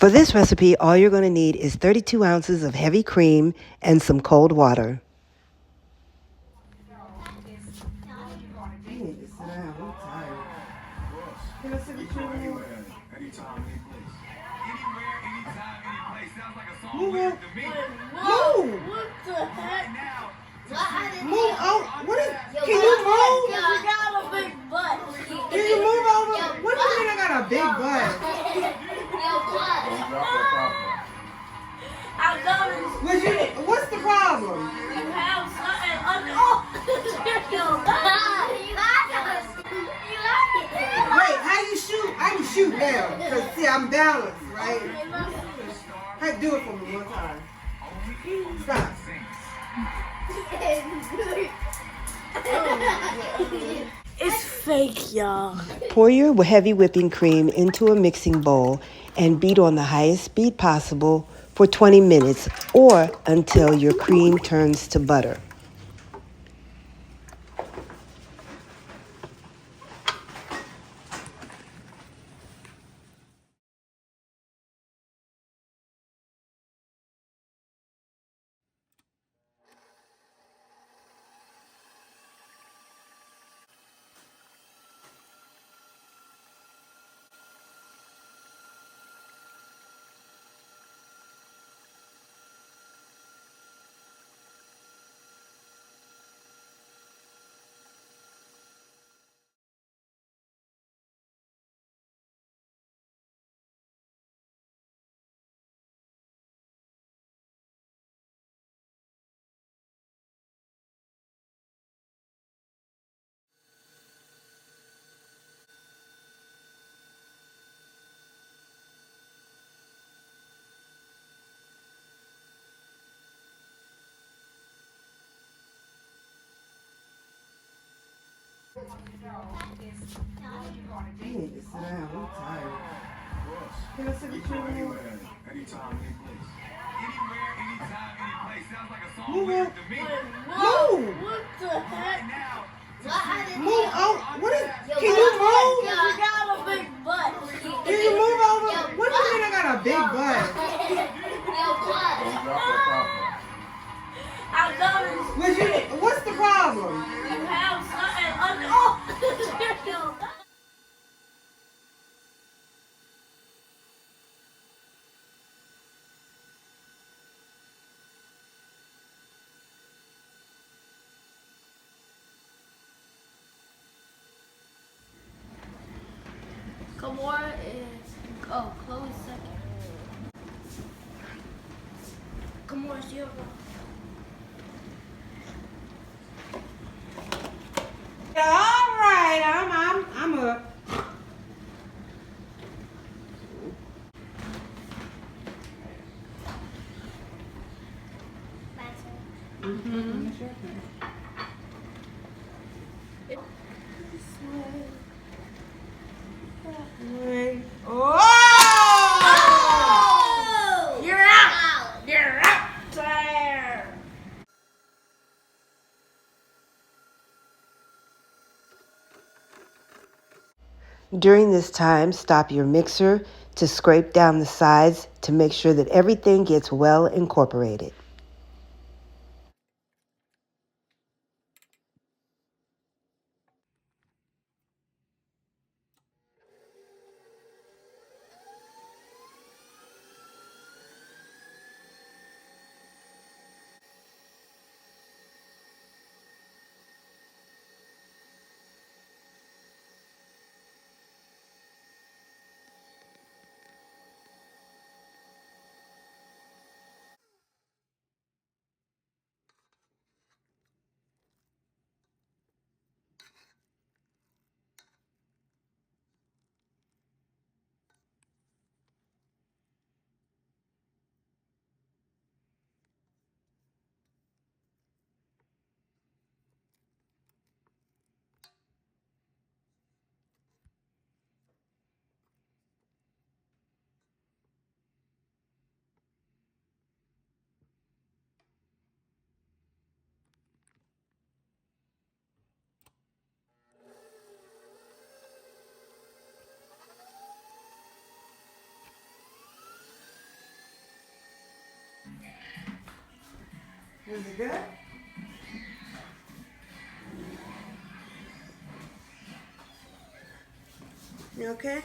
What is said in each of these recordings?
For this recipe, all you're going to need is 32 ounces of heavy cream and some cold water. You need to sit down. I'm tired. Can I sit with you? Anywhere, anytime, any place. Anywhere, anytime, any place. Sounds like a song lyric to me. Move! What the heck? Move out. What is? Can you move? You got a big butt. Can you move over? What do you mean I got a big butt? What's the problem? You have something under. Wait, how you shoot? I can shoot now. Cause see, I'm balanced, right? Hey, do it for me one time. Stop. It's fake, y'all. Pour your heavy whipping cream into a mixing bowl and beat on the highest speed possible for 20 minutes or until your cream turns to butter. You need to sit down. I'm tired. Can I sit with you? Anywhere, anytime, any place. Anywhere, anytime, any place. Sounds like a song Move lyric out. to me. Move! What the heck? Move out. What is? Can you move? You got a big butt. Can you move over? What do you mean I got a big butt? What's the problem? You have something under. Kamora is Chloe's second. Kamora's your one. All right, I'm up. Oh! You're out. You're out there. During this time, stop your mixer to scrape down the sides to make sure that everything gets well incorporated. Is it good? You okay?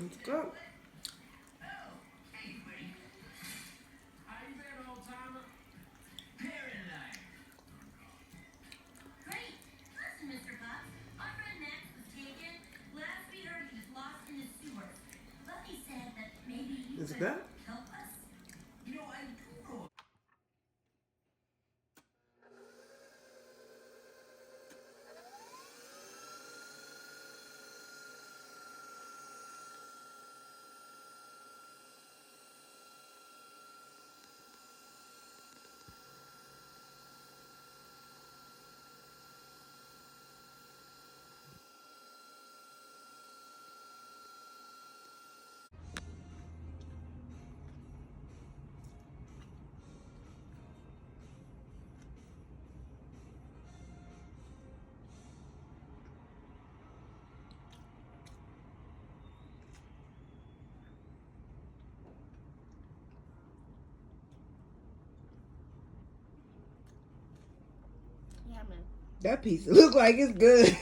It's good. Great. Listen, Mr. Puff. Our friend Max was taken. Last we heard, he was lost in the sewers. Buffy said that maybe you Is it could good? help us. You know, I do know. Yeah, man. That piece look like it's good.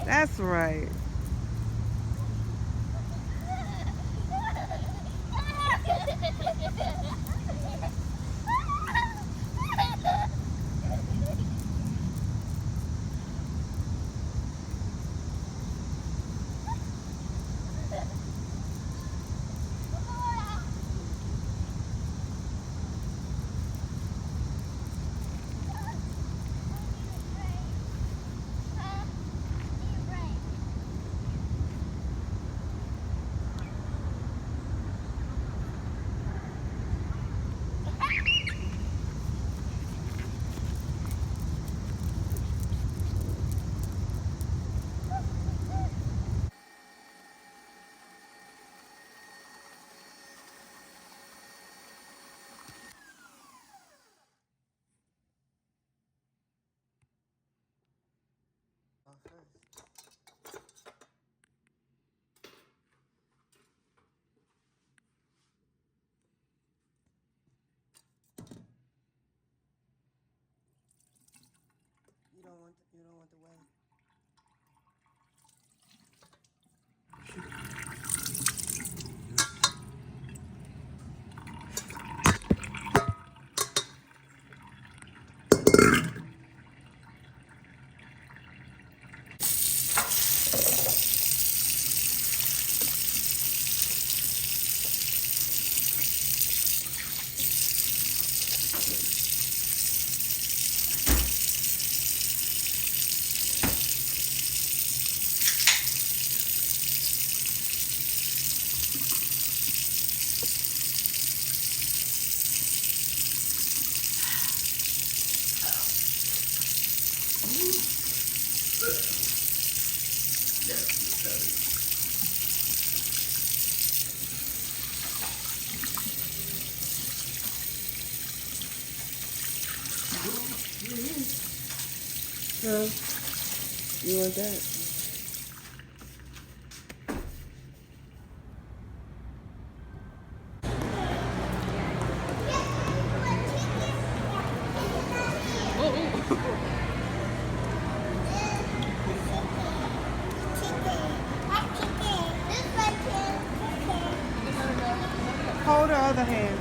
That's right. You don't want the way. Huh? You want that? Hold her other hand.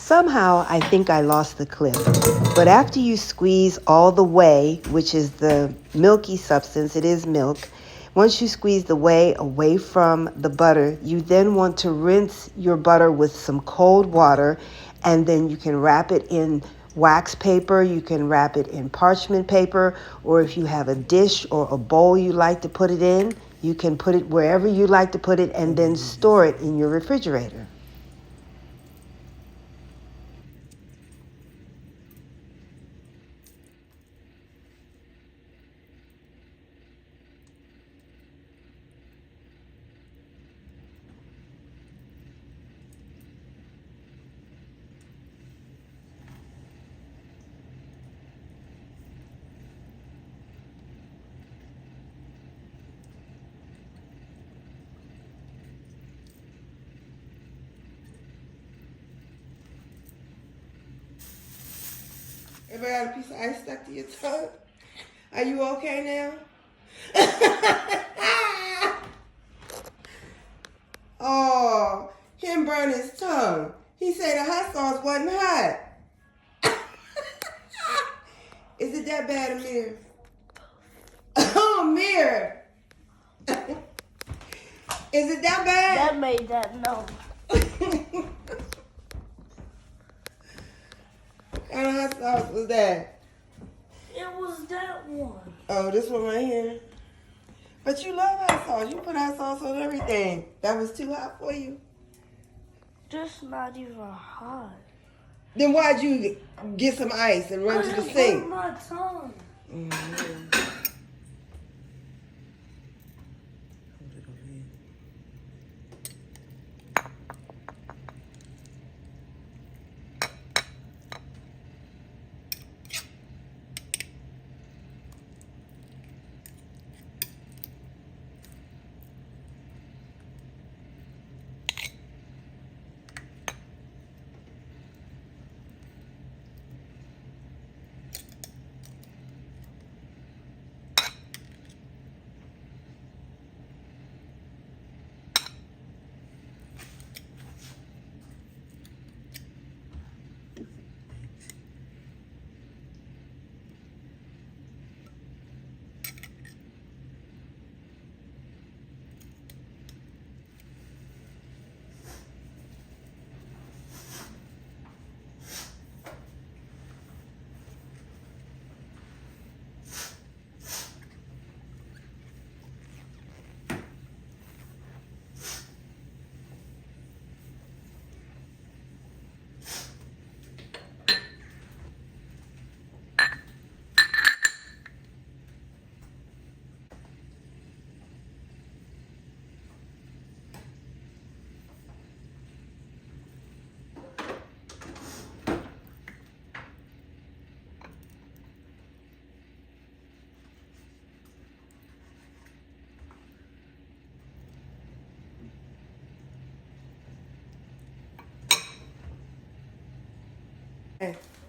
Somehow, I think I lost the clip. But after you squeeze all the whey, which is the milky substance, it is milk, once you squeeze the whey away from the butter, you then want to rinse your butter with some cold water, and then you can wrap it in wax paper, you can wrap it in parchment paper, or if you have a dish or a bowl you like to put it in, you can put it wherever you like to put it and then store it in your refrigerator. Everybody got a piece of ice stuck to your tongue? Are you okay now? Oh, him burn his tongue. He said the hot sauce wasn't hot. Is it that bad, Amir? Oh, Amir. Is it that bad? That made that no. What kind of hot sauce was that? It was that one. Oh, this one right here. But you love hot sauce. You put hot sauce on everything. That was too hot for you? Just not even hot. Then why'd you get some ice and run to the It sink? hurt my tongue.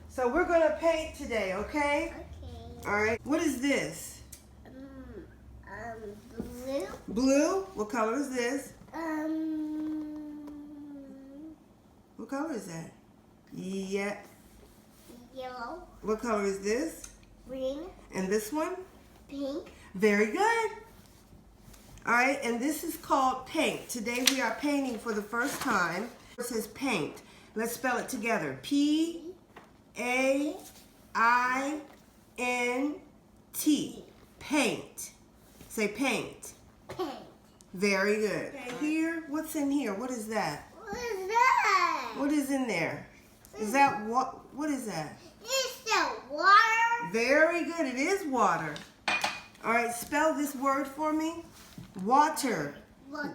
So we're gonna paint today, okay? Okay. All right. What is this? Blue. Blue? What color is this? What color is that? Yeah. Yellow. What color is this? Green. And this one? Pink. Very good. All right, and this is called paint. Today we are painting for the first time. It says paint. Let's spell it together. P-A-I-N-T. Paint. Say paint. Pink. Very good. Okay, here, what's in here? What is that? What is that? What is in there? Is that what? What is that? Is that water? Very good. It is water. All right, spell this word for me. Water. Water.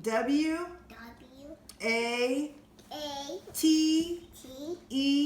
W W. A A. T T. E